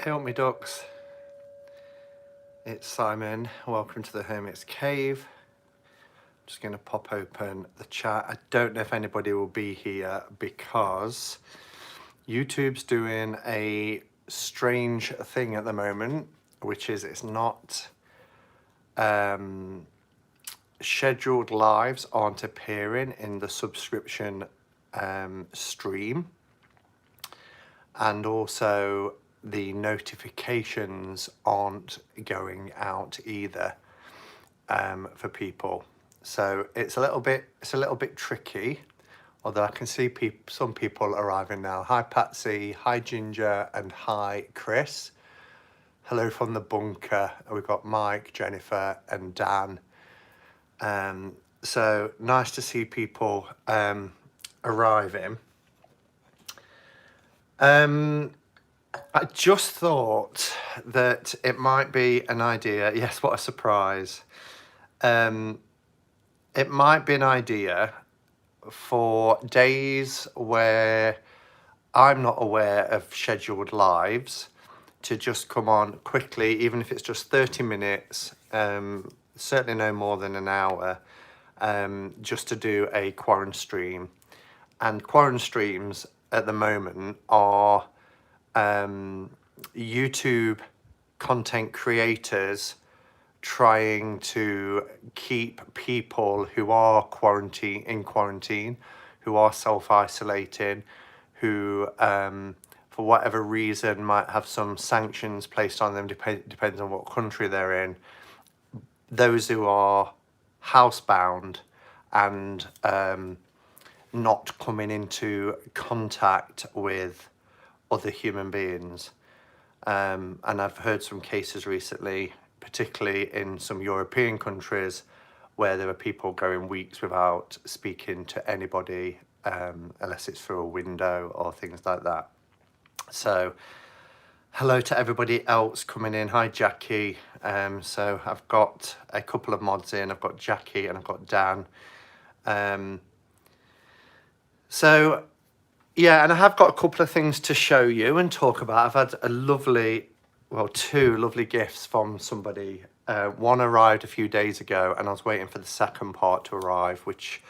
Hey up me ducks, it's Simon, welcome to the Hermit's Cave. I'm just going to pop open the chat. I don't know if anybody will be here because YouTube's doing a strange thing at the moment, which is it's not scheduled lives aren't appearing in the subscription stream, and also the notifications aren't going out either for people. So it's a little bit tricky, although I can see some people arriving now. Hi Patsy, hi Ginger, and hi Chris. Hello from the bunker. We've got Mike, Jennifer, and Dan. So nice to see people arriving. I just thought that it might be an idea. Yes, what a surprise. It might be an idea for days where I'm not aware of scheduled lives to just come on quickly, even if it's just 30 minutes, certainly no more than an hour, just to do a QuaranStream. And QuaranStreams at the moment are YouTube content creators trying to keep people who are in quarantine, who are self-isolating, who for whatever reason might have some sanctions placed on them, depends on what country they're in, those who are housebound and not coming into contact with other human beings. And I've heard some cases recently, particularly in some European countries, where there are people going weeks without speaking to anybody, unless it's through a window or things like that. So hello to everybody else coming in. Hi Jackie. So I've got a couple of mods in. I've got Jackie and I've got Dan. So yeah, and I have got a couple of things to show you and talk about. I've had two lovely gifts from somebody. One arrived a few days ago and I was waiting for the second part to arrive, which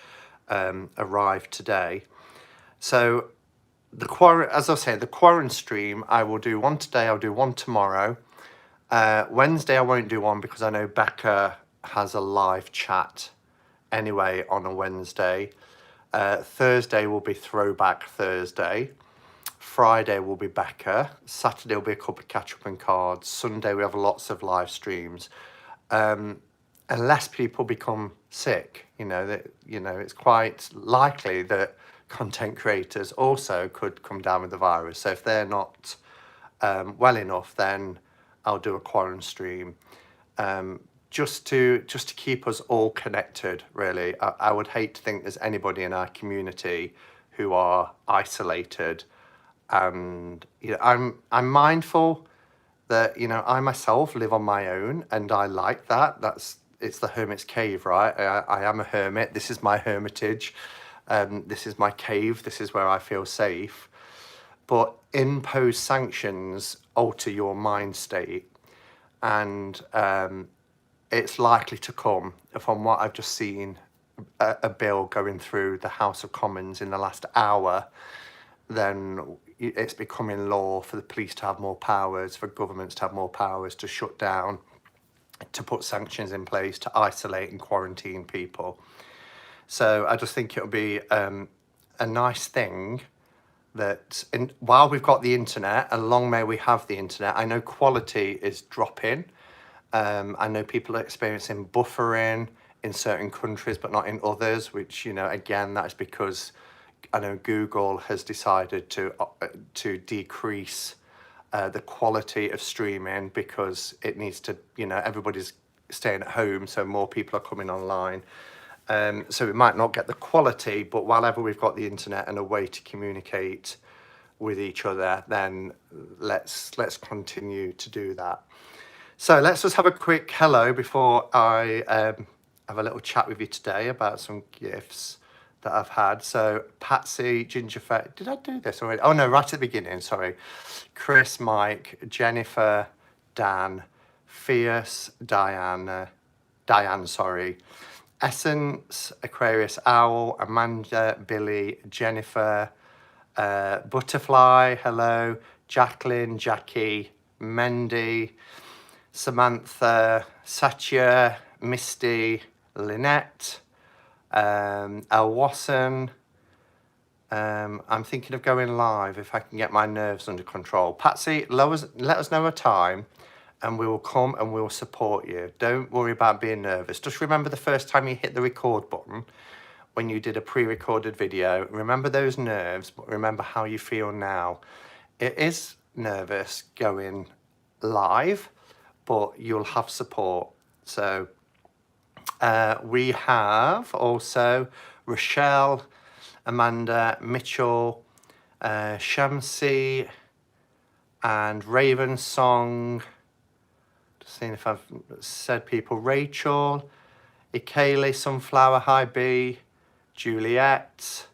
arrived today. So as I say, the QuaranStream, I will do one today, I'll do one tomorrow. Wednesday I won't do one because I know Becca has a live chat anyway on a Wednesday. Thursday will be Throwback Thursday. Friday will be Becca. Saturday will be a couple of catch-up and cards. Sunday we have lots of live streams. Unless people become sick, it's quite likely that content creators also could come down with the virus. So if they're not well enough, then I'll do a QuaranStream. Just to keep us all connected, really. I would hate to think there's anybody in our community who are isolated, and I'm mindful that I myself live on my own, and I like that. It's the hermit's cave, right? I am a hermit. This is my hermitage. This is my cave. This is where I feel safe. But imposed sanctions alter your mind state, and it's likely to come, from what I've just seen, a bill going through the House of Commons in the last hour. Then it's becoming law for the police to have more powers, for governments to have more powers to shut down, to put sanctions in place, to isolate and quarantine people. So I just think it'll be a nice thing that while we've got the internet, and long may we have the internet, I know quality is dropping. I know people are experiencing buffering in certain countries, but not in others, which, again, that's because I know Google has decided to decrease the quality of streaming because it needs to, everybody's staying at home, so more people are coming online. So we might not get the quality, but whenever we've got the internet and a way to communicate with each other, then let's continue to do that. So let's just have a quick hello before I have a little chat with you today about some gifts that I've had. So Patsy, Gingerfest, did I do this already? Oh no, right at the beginning, sorry. Chris, Mike, Jennifer, Dan, Fierce, Diane, sorry. Essence, Aquarius Owl, Amanda, Billy, Jennifer, Butterfly, hello, Jacqueline, Jackie, Mendy, Samantha, Satya, Misty, Lynette, El Wasson. I'm thinking of going live if I can get my nerves under control. Patsy, let us know a time and we will come and we will support you. Don't worry about being nervous. Just remember the first time you hit the record button when you did a pre-recorded video. Remember those nerves, but remember how you feel now. It is nervous going live, but you'll have support. So we have also Rochelle, Amanda, Mitchell, Shamsi, and Raven Song. Just seeing if I've said people. Rachel, Ikele, Sunflower, Hi B, Juliet,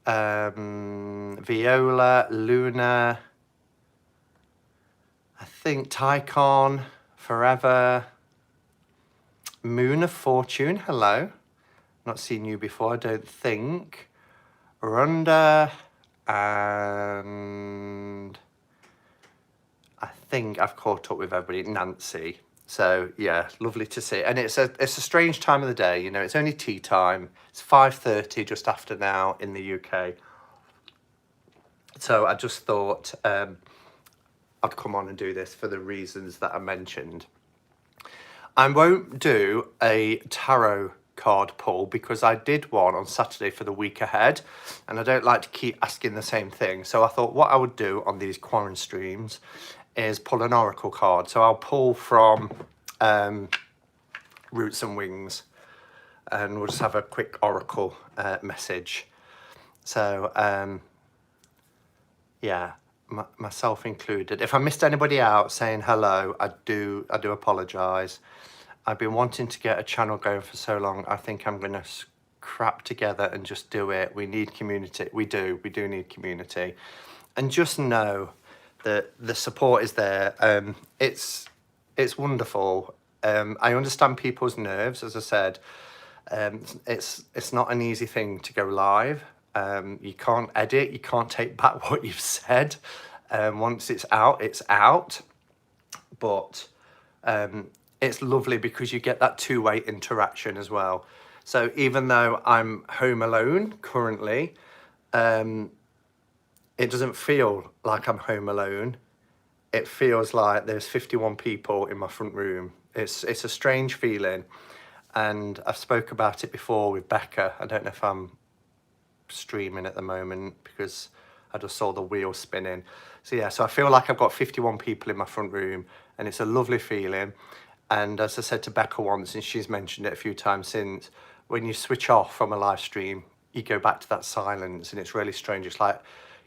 Viola, Luna, I think Tycon, Forever, Moon of Fortune, hello. Not seen you before, I don't think. Rhonda, and I think I've caught up with everybody. Nancy. So yeah, lovely to see. And it's a strange time of the day, you know, it's only tea time. It's 5:30 just after now in the UK. So I just thought I'd come on and do this for the reasons that I mentioned. I won't do a tarot card pull because I did one on Saturday for the week ahead and I don't like to keep asking the same thing. So I thought what I would do on these QuaranStreams is pull an oracle card. So I'll pull from Roots and Wings and we'll just have a quick oracle message. So yeah, myself included. If I missed anybody out saying hello, I do apologise. I've been wanting to get a channel going for so long. I think I'm going to crap together and just do it. We need community. We do need community. And just know that the support is there. It's wonderful. I understand people's nerves, as I said. It's not an easy thing to go live. You can't edit, you can't take back what you've said. Once it's out, it's out. But it's lovely because you get that two-way interaction as well. So even though I'm home alone currently, it doesn't feel like I'm home alone. It feels like there's 51 people in my front room. It's a strange feeling. And I've spoke about it before with Becca. I don't know if I'm streaming at the moment because I just saw the wheel spinning. So yeah, so I feel like I've got 51 people in my front room and it's a lovely feeling. And as I said to Becca once, and she's mentioned it a few times since, when you switch off from a live stream, you go back to that silence and it's really strange. It's like,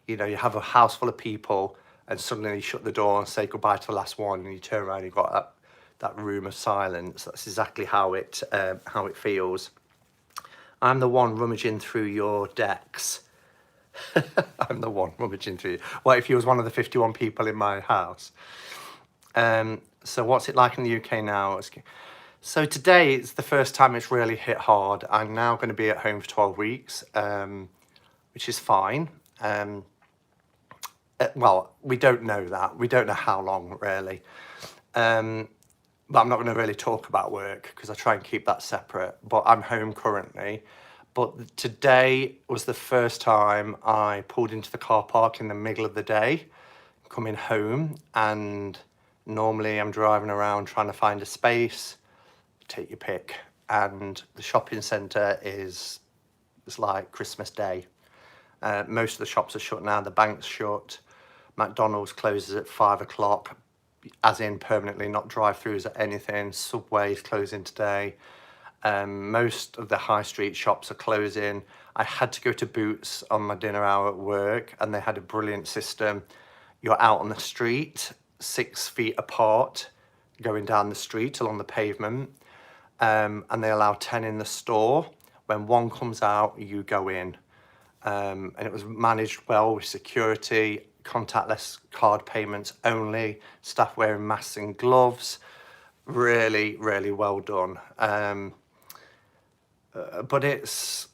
you know, you have a house full of people and suddenly you shut the door and say goodbye to the last one and you turn around and you've got that room of silence. That's exactly how it feels. I'm the one rummaging through your decks. I'm the one rummaging through. What if you was one of the 51 people in my house? So what's it like in the UK now? So today it's the first time it's really hit hard. I'm now going to be at home for 12 weeks, which is fine. Well, we don't know that. We don't know how long really. But I'm not going to really talk about work because I try and keep that separate. But I'm home currently. But today was the first time I pulled into the car park in the middle of the day, coming home, and normally I'm driving around trying to find a space, take your pick, and the shopping centre it's like Christmas Day. Most of the shops are shut now, the bank's shut, McDonald's closes at 5 o'clock, as in permanently, not drive-throughs or anything. Subway's closing today. Most of the high street shops are closing. I had to go to Boots on my dinner hour at work and they had a brilliant system. You're out on the street, 6 feet apart, going down the street along the pavement, and they allow 10 in the store. When one comes out, you go in. And it was managed well with security, contactless card payments only, staff wearing masks and gloves. Really, really well done. But it's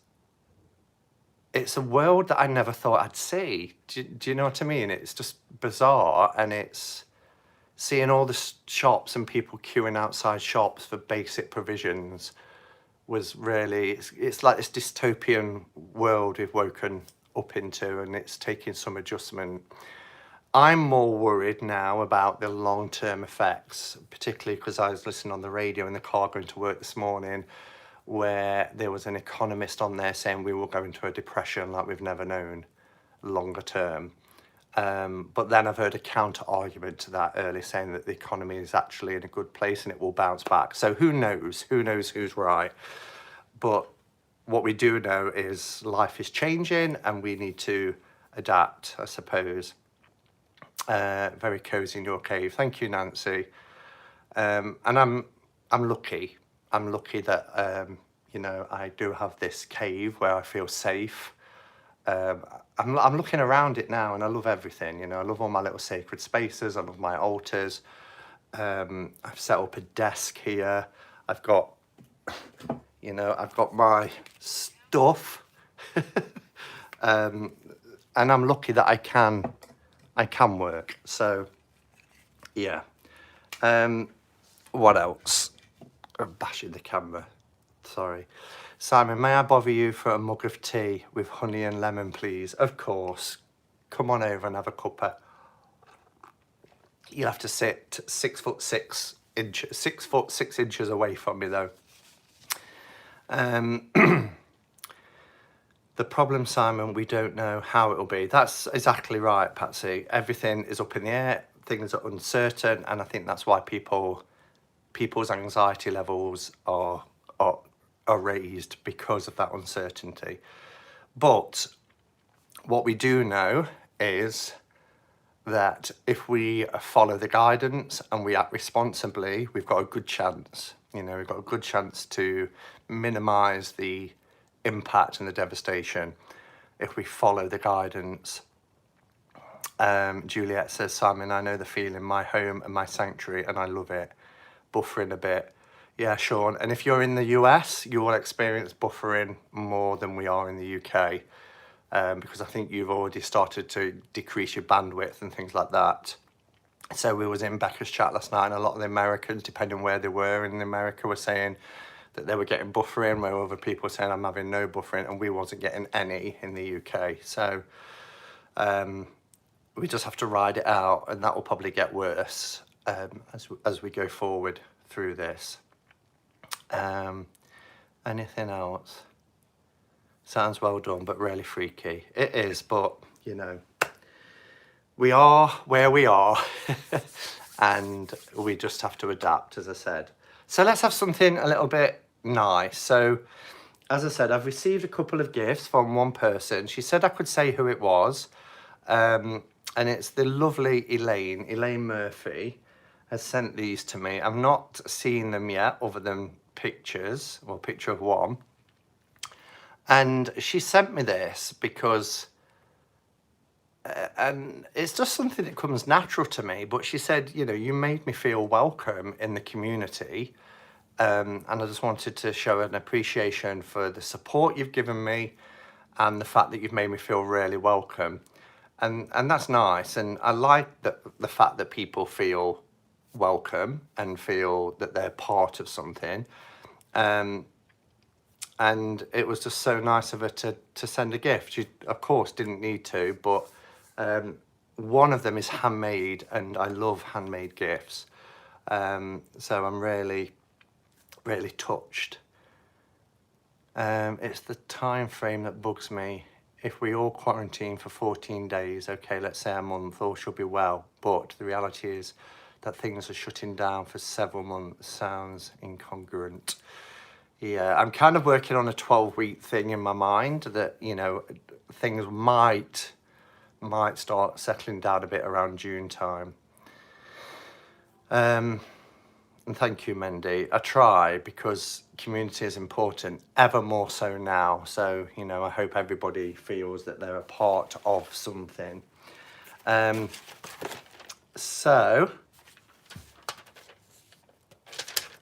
a world that I never thought I'd see. Do you know what I mean? It's just bizarre, and it's seeing all the shops and people queuing outside shops for basic provisions was really, it's like this dystopian world we've woken up into, and it's taking some adjustment. I'm more worried now about the long-term effects, particularly because I was listening on the radio in the car going to work this morning, where there was an economist on there saying we will go into a depression like we've never known longer term. But then I've heard a counter argument to that earlier saying that the economy is actually in a good place and it will bounce back. So who knows who's right. But what we do know is life is changing and we need to adapt, I suppose. Very cozy in your cave. Thank you, Nancy. And I'm lucky. I'm lucky that, you know, I do have this cave where I feel safe. I'm looking around it now and I love everything, you know. I love all my little sacred spaces. I love my altars. I've set up a desk here. I've got, you know, I've got my stuff. And I'm lucky that I can work. So, yeah. What else? I'm bashing the camera. Sorry. Simon, may I bother you for a mug of tea with honey and lemon, please? Of course. Come on over and have a cuppa. You'll have to sit 6'6" inches, 6'6" away from me, though. The problem, Simon, we don't know how it'll be. That's exactly right, Patsy. Everything is up in the air. Things are uncertain, and I think that's why people's anxiety levels are raised because of that uncertainty. But what we do know is that if we follow the guidance and we act responsibly, we've got a good chance. You know, we've got a good chance to minimize the impact and the devastation if we follow the guidance. Juliet says, Simon, I know the feeling, my home and my sanctuary, and I love it. Buffering a bit. Yeah, Sean. And if you're in the US, you will experience buffering more than we are in the UK, because I think you've already started to decrease your bandwidth and things like that. So we was in Becca's chat last night, and a lot of the Americans, depending where they were in America, were saying that they were getting buffering, where other people were saying I'm having no buffering, and we wasn't getting any in the UK. So we just have to ride it out, and that will probably get worse as we go forward through this. Anything else? Sounds well done, but really freaky. It is, but you know, we are where we are and we just have to adapt, as I said. So let's have something a little bit nice. So as I said, I've received a couple of gifts from one person. She said I could say who it was. And it's the lovely Elaine Murphy has sent these to me. I've not seen them yet other than pictures, or picture of one. And she sent me this because, and it's just something that comes natural to me, but she said, you know, you made me feel welcome in the community. And I just wanted to show an appreciation for the support you've given me and the fact that you've made me feel really welcome. And that's nice. And I like the fact that people feel welcome and feel that they're part of something. And it was just so nice of her to send a gift. She, of course, didn't need to, but one of them is handmade, and I love handmade gifts. So I'm really, really touched. It's the time frame that bugs me. If we all quarantine for 14 days, okay, let's say a month, all should be well. But the reality is that things are shutting down for several months. Sounds incongruent. Yeah, I'm kind of working on a 12-week thing in my mind that, you know, things might start settling down a bit around June time. And thank you, Mendy. I try, because community is important, ever more so now. So, you know, I hope everybody feels that they're a part of something. So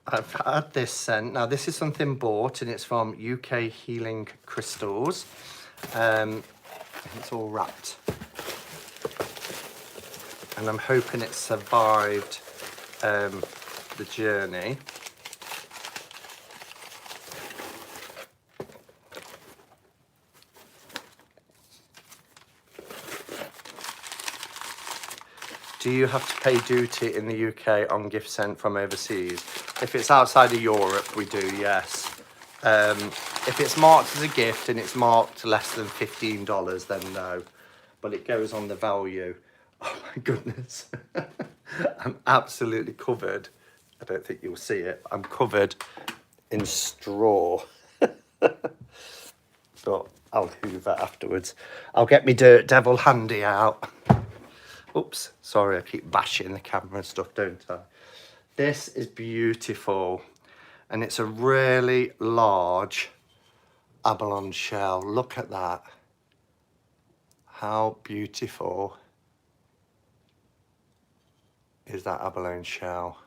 I've had this sent. Now, this is something bought, and it's from UK Healing Crystals. It's all wrapped. And I'm hoping it survived the journey. Do you have to pay duty in the UK on gifts sent from overseas? If it's outside of Europe, we do, yes. If it's marked as a gift and it's marked less than $15, then no. But it goes on the value. Oh my goodness. I'm absolutely covered. I don't think you'll see it. I'm covered in straw. But I'll hoover afterwards. I'll get me dirt devil handy out. Oops, sorry, I keep bashing the camera and stuff, don't I? This is beautiful. And it's a really large abalone shell. Look at that. How beautiful is that abalone shell?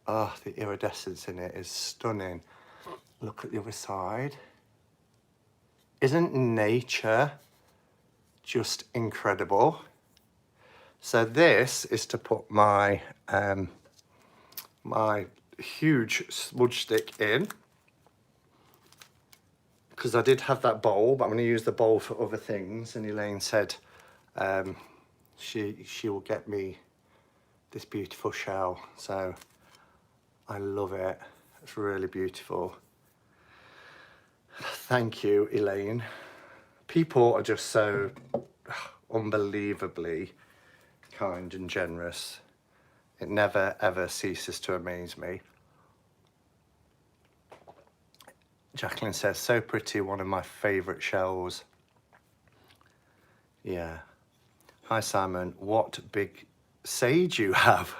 Oh, the iridescence in it is stunning. Look at the other side. Isn't nature just incredible? So this is to put my my huge smudge stick in, because I did have that bowl, but I'm going to use the bowl for other things. And Elaine said she will get me this beautiful shell, so I love it. It's really beautiful. Thank you, Elaine. People are just so unbelievably kind and generous. It never ever ceases to amaze me. Jacqueline says, so pretty, one of my favourite shells. Yeah. Hi Simon, what big sage you have.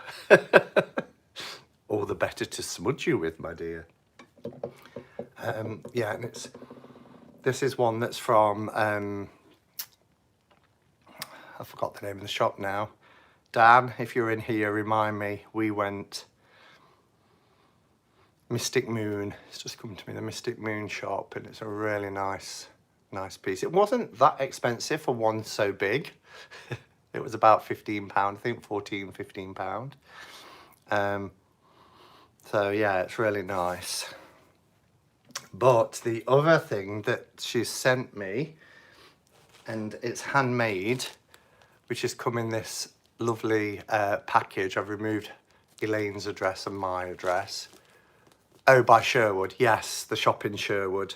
All the better to smudge you with, my dear. Yeah, and this is one that's from, I forgot the name of the shop now. Dan, if you're in here, remind me. We went Mystic Moon. It's just come to me, the Mystic Moon shop, and it's a really nice piece. It wasn't that expensive for one so big. It was about £15, I think 14, £15. So yeah, it's really nice. But the other thing that she sent me, and it's handmade, which has come in this lovely package. I've removed Elaine's address and my address. Oh, by Sherwood. Yes, the shop in Sherwood,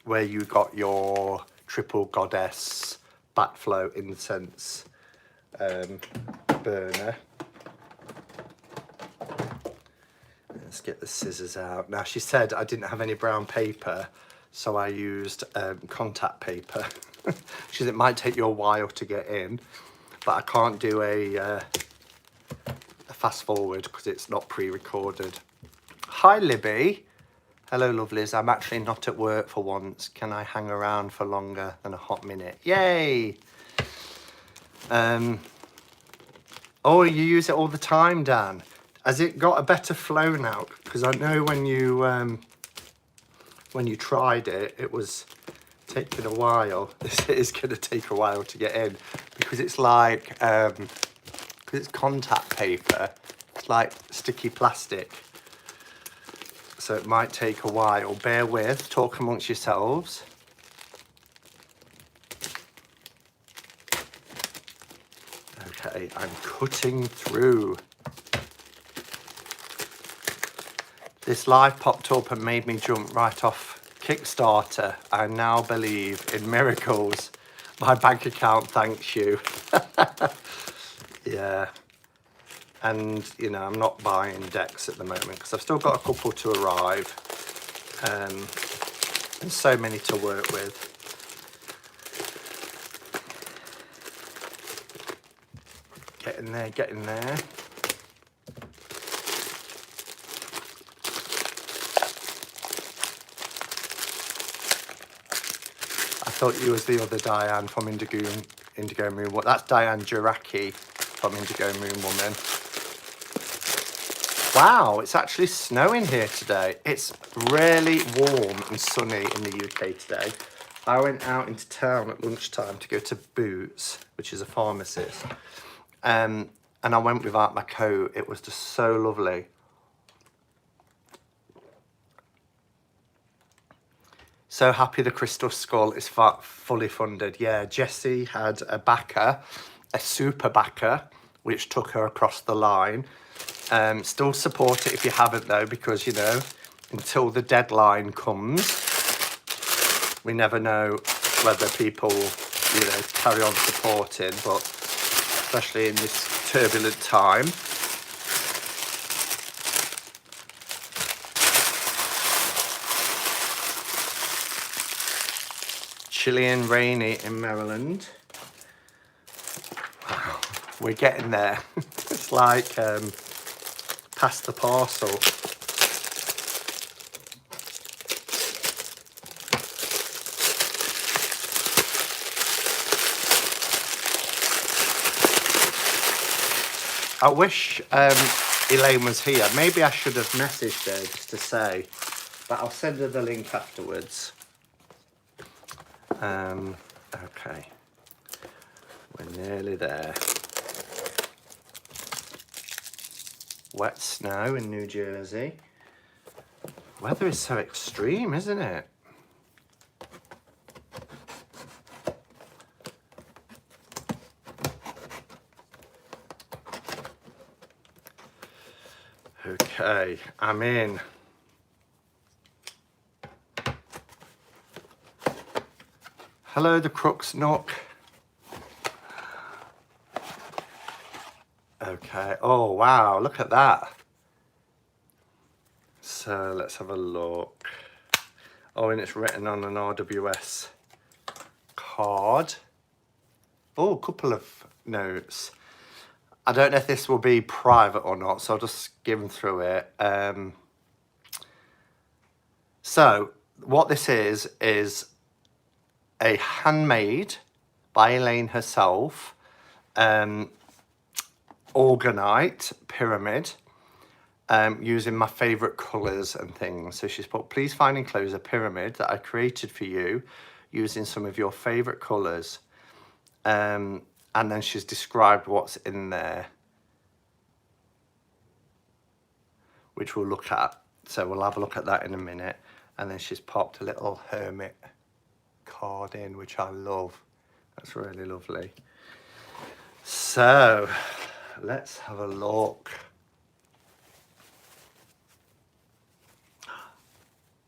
where you got your triple goddess backflow incense burner. Let's get the scissors out. Now, she said I didn't have any brown paper, so I used contact paper. She said it might take you a while to get in, but I can't do a fast forward because it's not pre-recorded. Hi, Libby. Hello, lovelies. I'm actually not at work for once. Can I hang around for longer than a hot minute? Yay! Oh, you use it all the time, Dan. Has it got a better flow now? Because I know when you tried it, it was taking a while. This is going to take a while to get in because it's like, because it's contact paper, it's like sticky plastic. So it might take a while. Bear with, talk amongst yourselves. Okay, I'm cutting through. This live popped up and made me jump right off Kickstarter. I now believe in miracles. My bank account thanks you. Yeah. And, you know, I'm not buying decks at the moment because I've still got a couple to arrive. And so many to work with. Get in there, get in there. thought you was the other Diane from Indigo Moon. What? That's Diane Jaraki from Indigo Moon Woman. Wow, it's actually snowing here today. It's really warm and sunny in the UK today. I went out into town at lunchtime to go to Boots, which is a pharmacist. And I went without my coat. It was just so lovely. So happy the Crystal Skull is fully funded. Yeah, Jessie had a backer, a super backer, which took her across the line. Still support it if you haven't though, because you know, until the deadline comes, we never know whether people, you know, carry on supporting, but especially in this turbulent time. Chilly and rainy in Maryland. Wow, we're getting there. It's like past the parcel. I wish Elaine was here. Maybe I should have messaged her just to say, but I'll send her the link afterwards. Okay, we're nearly there. Wet snow in New Jersey. Weather is so extreme, isn't it? Okay, I'm in. Hello, the Crux Nook. Okay, oh wow, look at that. So let's have a look. Oh, and it's written on an RWS card. Oh, a couple of notes. I don't know if this will be private or not, so I'll just skim through it. So what this is a handmade by Elaine herself, orgonite pyramid, using my favourite colours and things. So she's put, please find enclosed a pyramid that I created for you using some of your favourite colours. And then she's described what's in there, which we'll look at. So we'll have a look at that in a minute. And then she's popped a little hermit card in, which I love. That's really lovely. So let's have a look.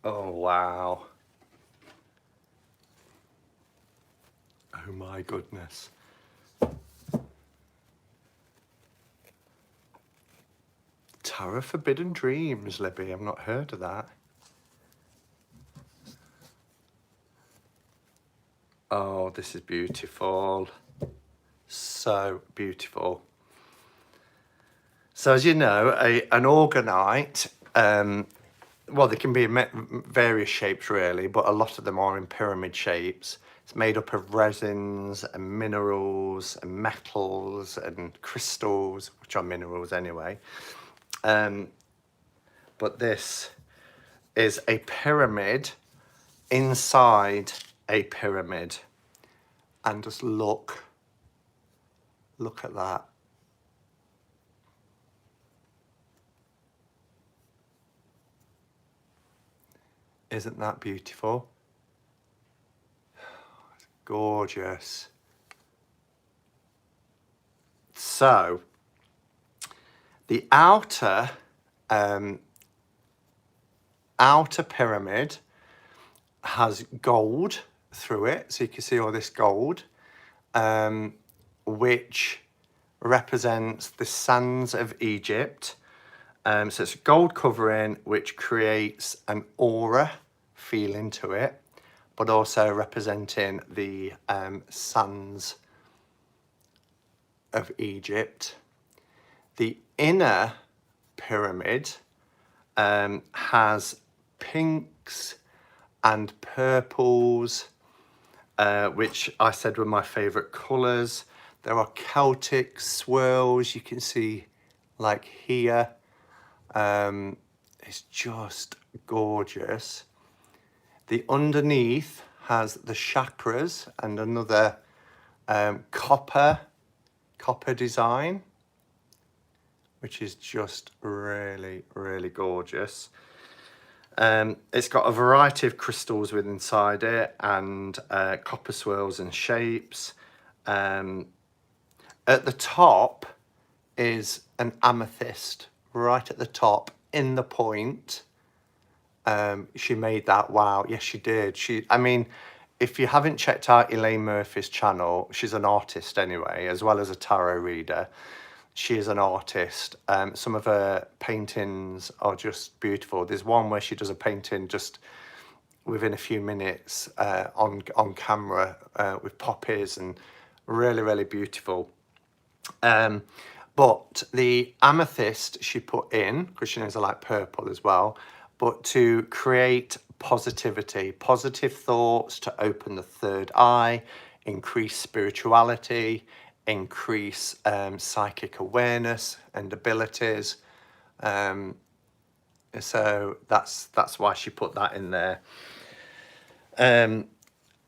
Oh, wow. Oh my goodness. Tower of Forbidden Dreams, Libby. I've not heard of that. Oh, this is beautiful. So beautiful. So as you know, an orgonite, well, they can be in various shapes really, but a lot of them are in pyramid shapes. It's made up of resins and minerals and metals and crystals, which are minerals anyway. But this is a pyramid inside a pyramid. And just look at that. Isn't that beautiful? It's gorgeous. So, the outer pyramid has gold through it, so you can see all this gold, which represents the sands of Egypt. So it's a gold covering which creates an aura feeling to it, but also representing the sands of Egypt. The inner pyramid has pinks and purples, which I said were my favourite colours. There are Celtic swirls, you can see like here. It's just gorgeous. The underneath has the chakras and another copper design, which is just really, really gorgeous. It's got a variety of crystals within inside it, and copper swirls and shapes. At the top is an amethyst, right at the top in the point. She made that. Wow, yes she did. I mean, if you haven't checked out Elaine Murphy's channel, she's an artist anyway, as well as a tarot reader. She is an artist. Some of her paintings are just beautiful. There's one where she does a painting just within a few minutes on camera with poppies, and really, really beautiful. But the amethyst she put in, because she knows I like purple as well, but to create positivity, positive thoughts, to open the third eye, increase spirituality, increase psychic awareness and abilities. So that's why she put that in there.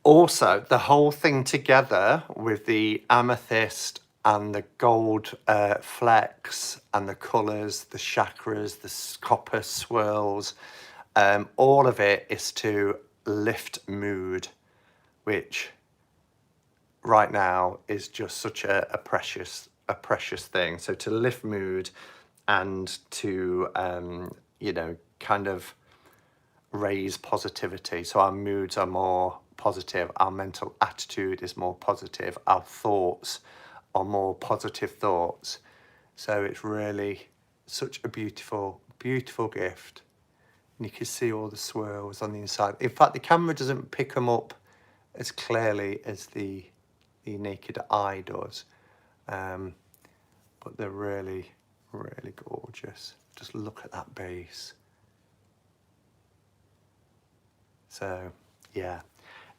Also, the whole thing together with the amethyst and the gold flecks and the colours, the chakras, the copper swirls, all of it is to lift mood, which right now is just such a precious thing. So to lift mood and to you know, kind of raise positivity, so our moods are more positive, our mental attitude is more positive, our thoughts are more positive thoughts. So it's really such a beautiful gift. And you can see all the swirls on the inside. In fact, the camera doesn't pick them up as clearly as the naked eye does, but they're really, really gorgeous. Just look at that base. So yeah,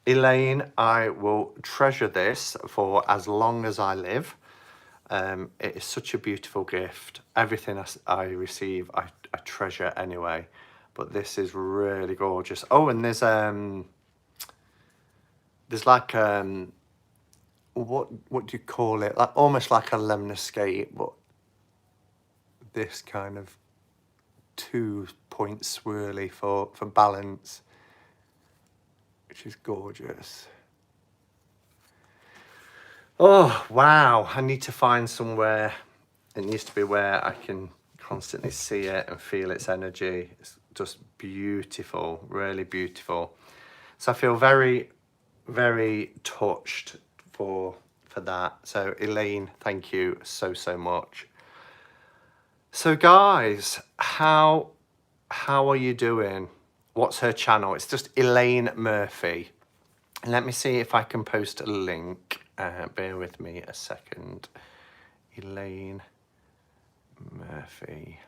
Elaine, I will treasure this for as long as I live. It is such a beautiful gift. Everything I receive, I treasure anyway. But this is really gorgeous. Oh, and there's like what do you call it? Like almost like a lemniscate, but this kind of 2-point swirly for balance, which is gorgeous. Oh wow, I need to find somewhere. It needs to be where I can constantly see it and feel its energy. It's just beautiful, really beautiful. So I feel very, very touched for that. So Elaine, thank you so much. So guys, how are you doing? What's her channel? It's just Elaine Murphy. Let me see if I can post a link. Bear with me a second. Elaine Murphy.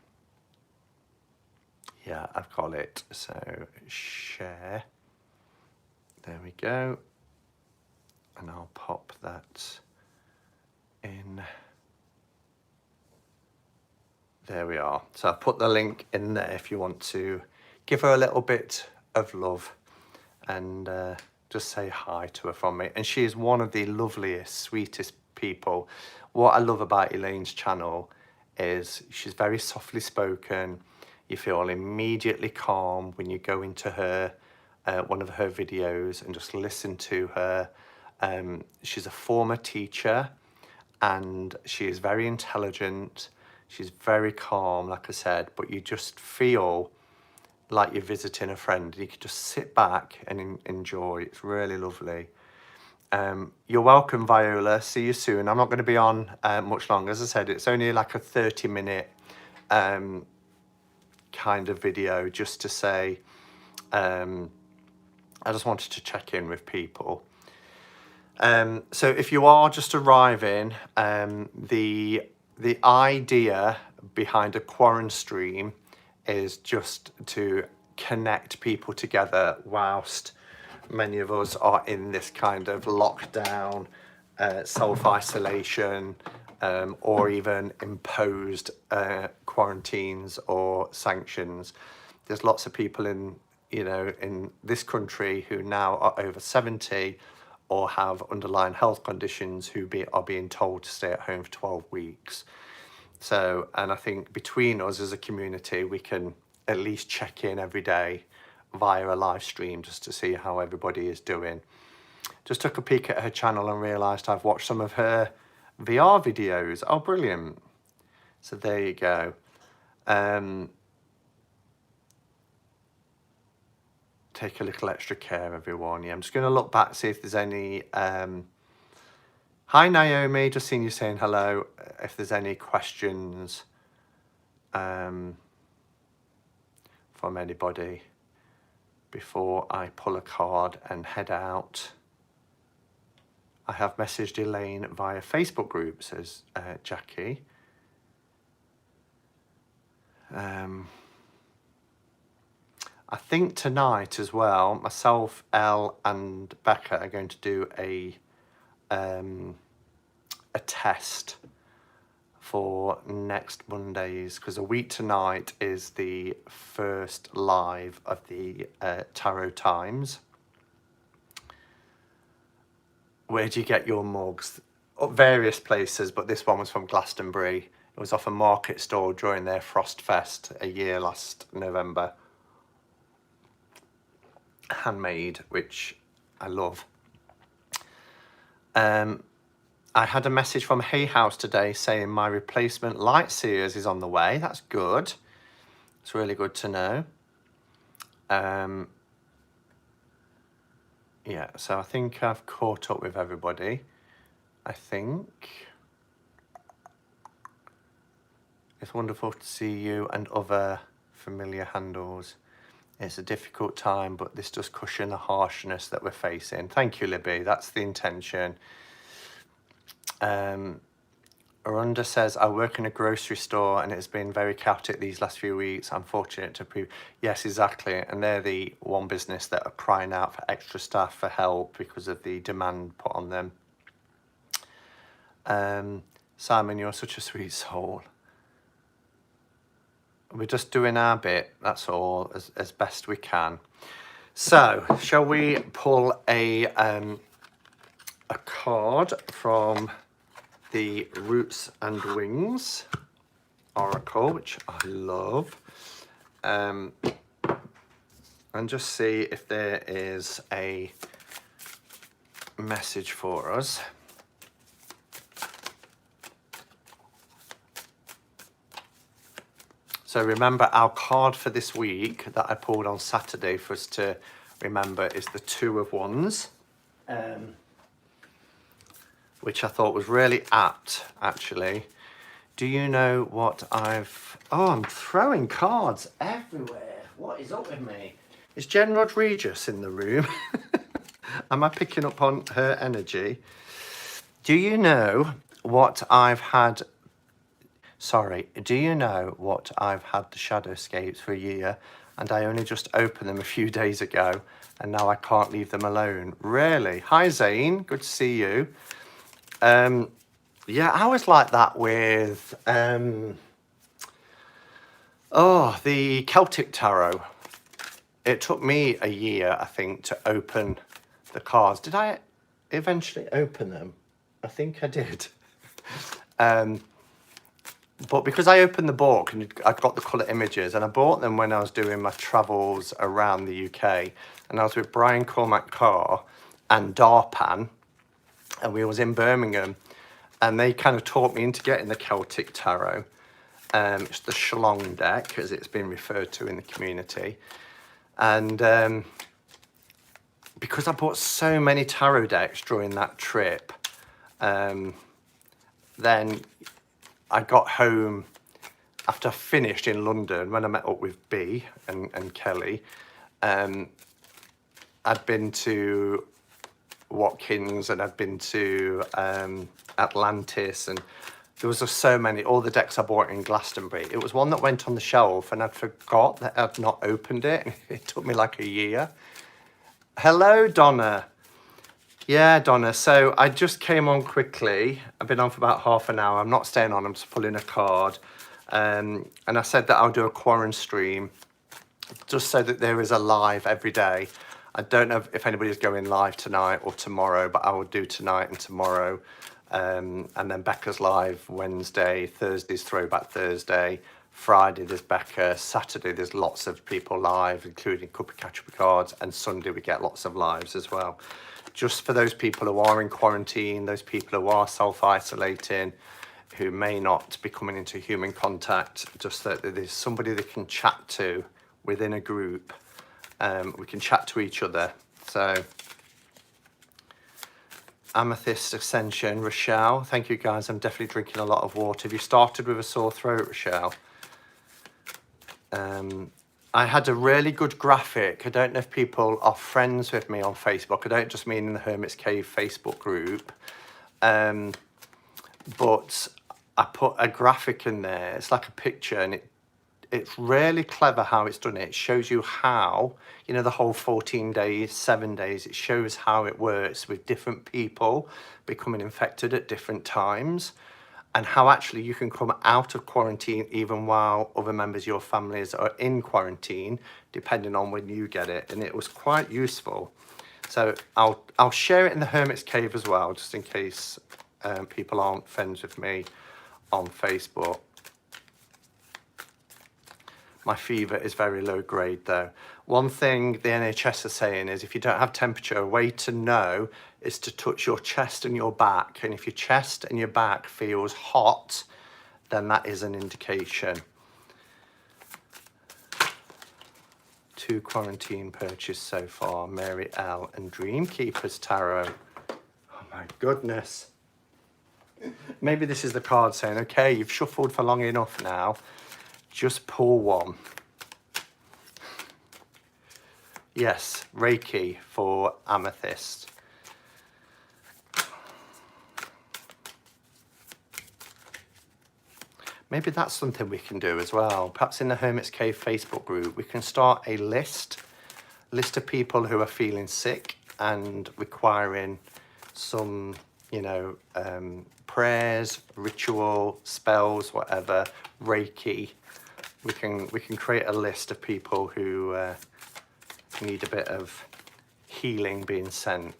Yeah, I've got it. So share. There we go. And I'll pop that in. There we are. So I've put the link in there if you want to give her a little bit of love and just say hi to her from me. And she is one of the loveliest, sweetest people. What I love about Elaine's channel is she's very softly spoken. You feel immediately calm when you go into her one of her videos and just listen to her. She's a former teacher and she is very intelligent. She's very calm, like I said, but you just feel like you're visiting a friend. You can just sit back and enjoy. It's really lovely. You're welcome, Viola. See you soon. I'm not going to be on much longer. As I said, it's only like a 30-minute kind of video just to say, I just wanted to check in with people. So if you are just arriving, the idea behind a QuaranStream is just to connect people together whilst many of us are in this kind of lockdown, self-isolation, or even imposed quarantines or sanctions. There's lots of people in this country who now are over 70 or have underlying health conditions who are being told to stay at home for 12 weeks. So, and I think between us as a community, we can at least check in every day via a live stream just to see how everybody is doing. Just took a peek at her channel and realised I've watched some of her VR videos. Oh, brilliant. So there you go. Take a little extra care, everyone. Yeah, I'm just going to look back, see if there's any... Hi, Naomi. Just seen you saying hello. If there's any questions from anybody before I pull a card and head out. I have messaged Elaine via Facebook group, says Jackie. I think tonight as well, myself, Elle and Becca are going to do a test for next Mondays, because a week tonight is the first live of the Tarot Times. Where do you get your mugs? Various places, but this one was from Glastonbury. It was off a market stall during their Frost Fest a year last November. Handmade, which I love. I had a message from Hay House today saying my replacement light seers is on the way. That's good. It's really good to know. Yeah, so I think I've caught up with everybody. I think. It's wonderful to see you and other familiar handles. It's a difficult time, but this does cushion the harshness that we're facing. Thank you, Libby. That's the intention. Arunda says, I work in a grocery store and it's been very chaotic these last few weeks. I'm fortunate to prove. Yes, exactly. And they're the one business that are crying out for extra staff for help because of the demand put on them. Simon, you're such a sweet soul. We're just doing our bit, that's all, as best we can. So, shall we pull a card from the Roots and Wings Oracle, which I love, and just see if there is a message for us. So remember, our card for this week that I pulled on Saturday for us to remember is the Two of Wands, which I thought was really apt, actually. Do you know what I've... Oh, I'm throwing cards everywhere. What is up with me? Is Jen Rodriguez in the room? Am I picking up on her energy? Do you know what I've had... Sorry, do you know what I've had the Shadowscapes for a year and I only just opened them a few days ago and now I can't leave them alone? Really? Hi, Zane. Good to see you. Yeah, I was like that with the Celtic Tarot. It took me a year, I think, to open the cards. Did I eventually open them? I think I did. But because I opened the book and I'd got the colour images, and I bought them when I was doing my travels around the UK, and I was with Brian Cormac Carr and Darpan, and we was in Birmingham, and they kind of taught me into getting the Celtic Tarot. It's the Shlong deck, as it's been referred to in the community. And because I bought so many tarot decks during that trip, then I got home after I finished in London when I met up with B and Kelly. I'd been to Watkins and I'd been to Atlantis, and there was just so many, all the decks I bought in Glastonbury. It was one that went on the shelf and I'd forgot that I'd not opened it. It took me like a year. Hello, Donna. Yeah, Donna. So I just came on quickly. I've been on for about half an hour. I'm not staying on. I'm just pulling a card. And I said that I'll do a QuaranStream just so that there is a live every day. I don't know if anybody's going live tonight or tomorrow, but I will do tonight and tomorrow. And then Becca's live Wednesday, Thursday's Throwback Thursday, Friday there's Becca, Saturday there's lots of people live, including Cuppa Catch-Up Cards, and Sunday we get lots of lives as well. Just for those people who are in quarantine, those people who are self-isolating, who may not be coming into human contact, just that there's somebody they can chat to within a group. We can chat to each other. So, Amethyst Ascension, Rochelle, thank you guys. I'm definitely drinking a lot of water. Have you started with a sore throat, Rochelle? I had a really good graphic. I don't know if people are friends with me on Facebook. I don't just mean in the Hermit's Cave Facebook group. But I put a graphic in there. It's like a picture, and it's really clever how it's done it. It shows you how, you know, the whole 14 days, 7 days, it shows how it works with different people becoming infected at different times, and how actually you can come out of quarantine even while other members of your families are in quarantine, depending on when you get it. And it was quite useful. So I'll share it in the Hermit's Cave as well, just in case people aren't friends with me on Facebook. My fever is very low grade though. One thing the NHS are saying is if you don't have temperature, a way to know is to touch your chest and your back. And if your chest and your back feels hot, then that is an indication. 2 quarantine purchases so far, Mary L and Dreamkeepers Tarot. Oh my goodness. Maybe this is the card saying, okay, you've shuffled for long enough now. Just pull one. Yes, Reiki for Amethyst. Maybe that's something we can do as well. Perhaps in the Hermit's Cave Facebook group, we can start a list of people who are feeling sick and requiring some, you know, prayers, ritual, spells, whatever, Reiki. We can create a list of people who need a bit of healing being sent.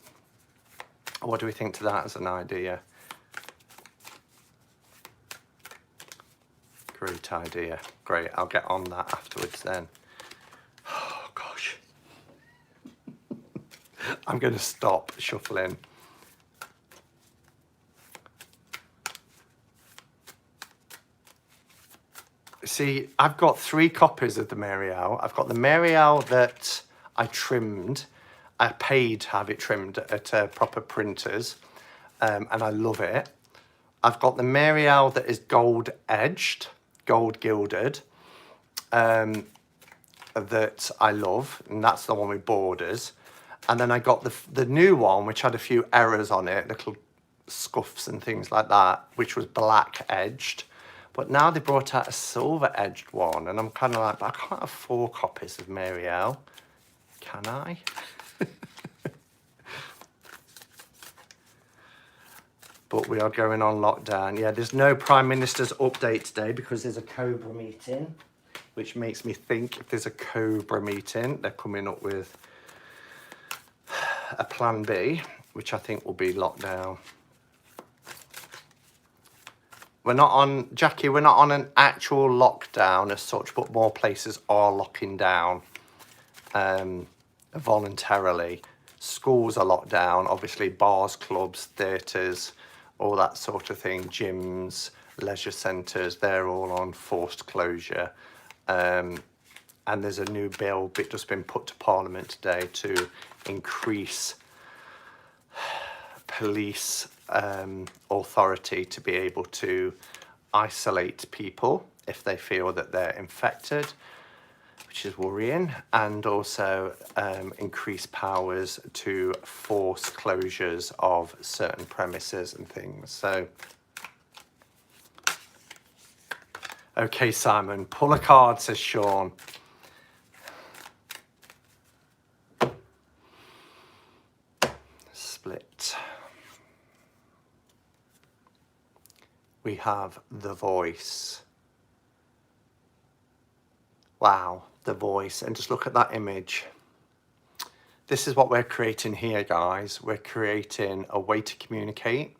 What do we think to that as an idea? Great idea. Great, I'll get on that afterwards then. Oh gosh. I'm going to stop shuffling. See, I've got 3 copies of the Mary L. I've got the Mary L that I trimmed. I paid to have it trimmed at proper printers, and I love it. I've got the Mary L that is gold edged, gold gilded, that I love, and that's the one with borders. And then I got the new one, which had a few errors on it, little scuffs and things like that, which was black edged. But now they brought out a silver edged one, and I'm kind of like, but I can't have 4 copies of Mary L, can I? But we are going on lockdown. Yeah, there's no Prime Minister's update today because there's a Cobra meeting, which makes me think if there's a Cobra meeting, they're coming up with a plan B, which I think will be lockdown. We're not on, Jackie, we're not on an actual lockdown as such, but more places are locking down voluntarily. Schools are locked down, obviously bars, clubs, theatres, all that sort of thing, gyms, leisure centres, they're all on forced closure. And there's a new bill just been put to Parliament today to increase police authority to be able to isolate people if they feel that they're infected, which is worrying, and also increase powers to force closures of certain premises and things. So, okay, Simon, pull a card, says Sean. have the voice. Wow, the voice. And just look at that image. This is what we're creating here, guys. We're creating a way to communicate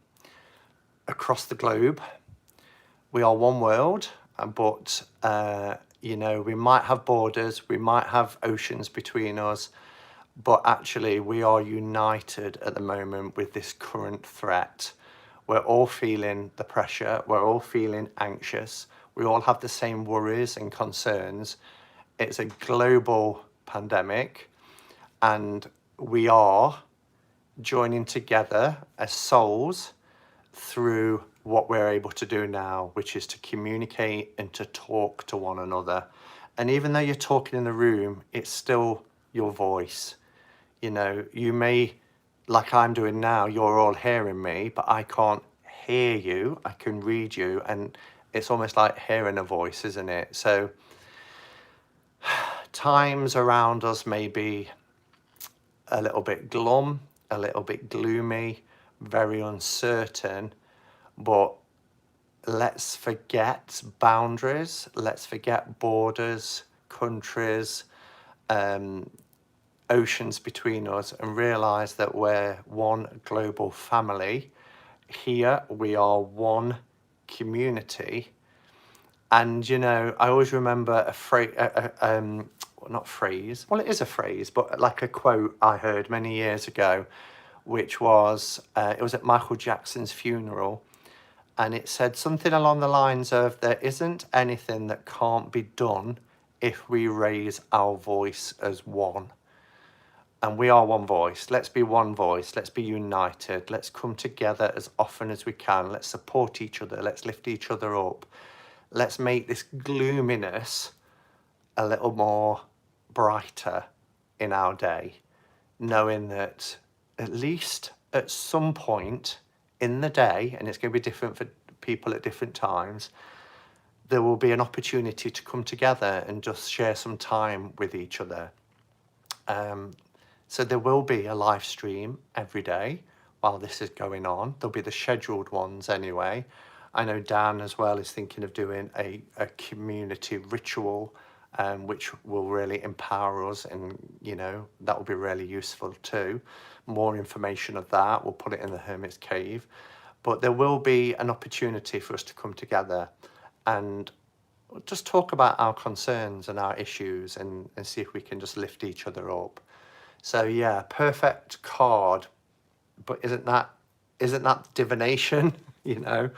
across the globe. We are one world, but you know, we might have borders, we might have oceans between us, but actually we are united at the moment with this current threat. We're all feeling the pressure, we're all feeling anxious, we all have the same worries and concerns. It's a global pandemic, and we are joining together as souls through what we're able to do now, which is to communicate and to talk to one another. And even though you're talking in the room, it's still your voice. You know, you may, like I'm doing now, you're all hearing me, but I can't hear you. I can read you, and it's almost like hearing a voice, isn't it? So times around us may be a little bit glum, a little bit gloomy, very uncertain, but let's forget boundaries, let's forget borders, countries, oceans between us, and realise that we're one global family. Here we are one community. And you know, I always remember a phrase, well, not phrase, well, it is a phrase, but like a quote I heard many years ago, which was, it was at Michael Jackson's funeral, and it said something along the lines of, there isn't anything that can't be done if we raise our voice as one. And we are one voice. Let's be one voice. Let's be united. Let's come together as often as we can. Let's support each other. Let's lift each other up. Let's make this gloominess a little more brighter in our day, knowing that at least at some point in the day, and it's going to be different for people at different times, there will be an opportunity to come together and just share some time with each other. So there will be a live stream every day while this is going on. There'll be the scheduled ones anyway. I know Dan as well is thinking of doing a community ritual, which will really empower us, and you know, that will be really useful too. More information of that, we'll put it in the Hermit's Cave. But there will be an opportunity for us to come together and just talk about our concerns and our issues, and see if we can just lift each other up. So yeah, perfect card, but isn't that divination? You know,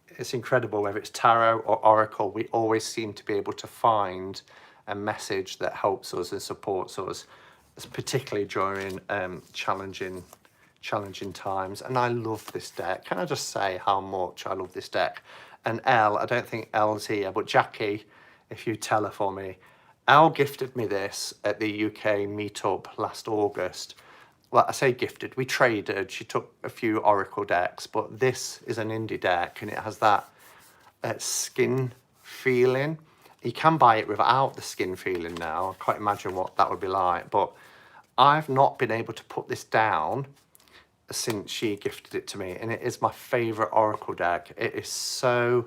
it's incredible whether it's tarot or oracle. We always seem to be able to find a message that helps us and supports us, particularly during challenging times. And I love this deck. Can I just say how much I love this deck? And Elle, I don't think Elle's here, but Jackie, if you tell her for me, Elle gifted me this at the UK meetup last August. Well, I say gifted, we traded. She took a few oracle decks, but this is an indie deck, and it has that skin feeling. You can buy it without the skin feeling now. I can't imagine what that would be like, but I've not been able to put this down since she gifted it to me, and it is my favourite oracle deck. It is so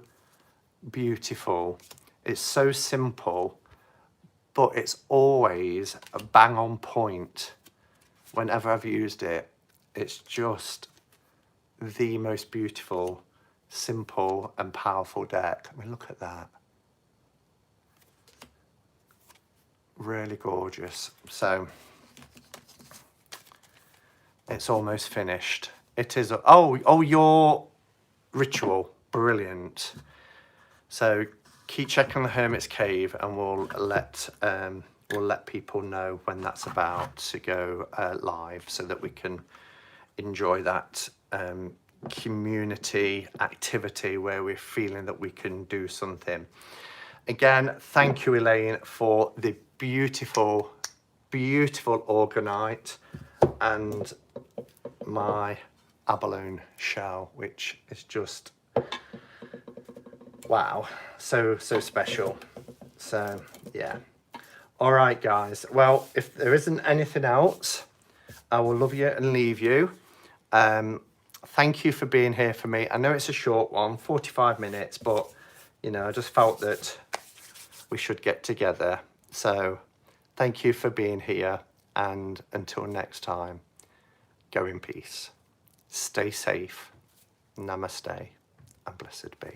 beautiful. It's so simple, but it's always a bang on point whenever I've used it. It's just the most beautiful, simple and powerful deck. I mean, look at that. Really gorgeous. So it's almost finished. It is, oh, your ritual, brilliant. So keep checking the Hermit's Cave, and we'll let people know when that's about to go live, so that we can enjoy that community activity where we're feeling that we can do something. Again, thank you, Elaine, for the beautiful, beautiful orgonite and my abalone shell, which is just wow, so special. So yeah, all right guys, well, if there isn't anything else, I will love you and leave you. thank you for being here for me. I know it's a short one, 45 minutes, but, you know, I just felt that we should get together. So thank you for being here. And until next time, go in peace. Stay safe. Namaste and blessed be.